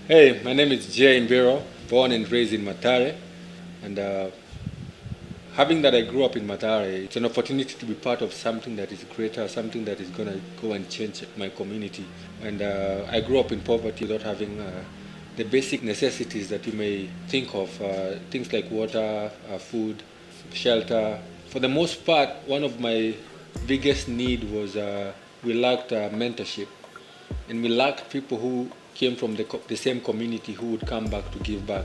Hey, my name is Jey Mbiro, born and raised in Matare, and having that I grew up in Matare, it's an opportunity to be part of something that is greater, something that is going to go and change my community. And I grew up in poverty without having the basic necessities that you may think of, things like water, food, shelter. For the most part, one of my biggest need was we lacked mentorship, and we lacked people who came from the same community who would come back to give back.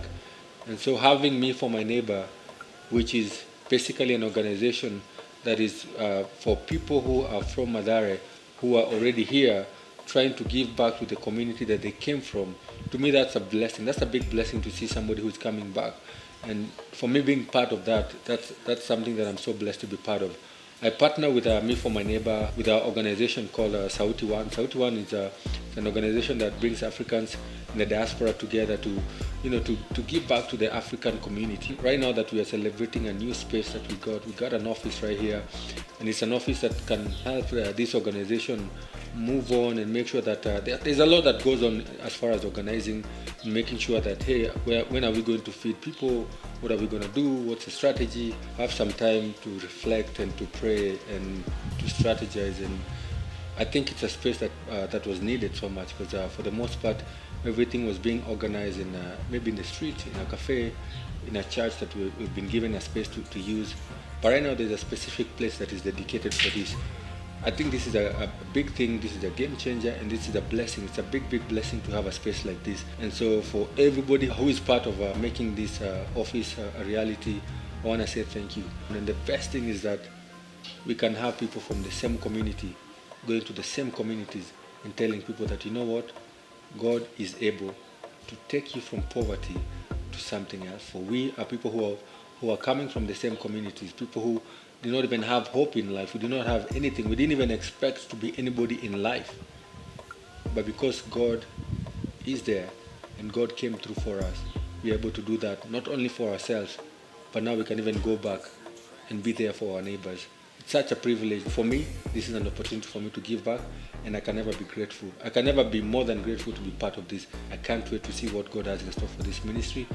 And so having Me for My Neighbor, which is basically an organization that is for people who are from Madare, who are already here, trying to give back to the community that they came from. To me, that's a blessing. That's a big blessing to see somebody who's coming back. And for me, being part of that, that's something that I'm so blessed to be part of. I partner with Me for My Neighbor with our organization called Sauti One. Sauti One is an organization that brings Africans in the diaspora together to give back to the African community. Right now that we are celebrating a new space that we got an office right here, and it's an office that can help this organization move on and make sure that there's a lot that goes on as far as organizing and making sure that, hey, when are we going to feed people? What are we going to do? What's the strategy? Have some time to reflect and to pray and to strategize. And I think it's a space that was needed so much because for the most part, everything was being organized in maybe in the street, in a cafe, in a church that we've been given a space to use. But right now there's a specific place that is dedicated for this. I think this is a big thing, this is a game changer, and this is a blessing. It's a big blessing to have a space like this. And so for everybody who is part of making this office a reality, I want to say thank you. And the best thing is that we can have people from the same community going to the same communities and telling people that, you know what, God is able to take you from poverty to something else. For we are people who are coming from the same communities, people who do not even have hope in life. We do not have anything. We didn't even expect to be anybody in life. But because God is there and God came through for us, we are able to do that, not only for ourselves, but now we can even go back and be there for our neighbors. It's such a privilege. For me, this is an opportunity for me to give back, and I can never be grateful. I can never be more than grateful to be part of this. I can't wait to see what God has in store for this ministry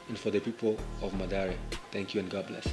and for the people of Madare. Thank you and God bless.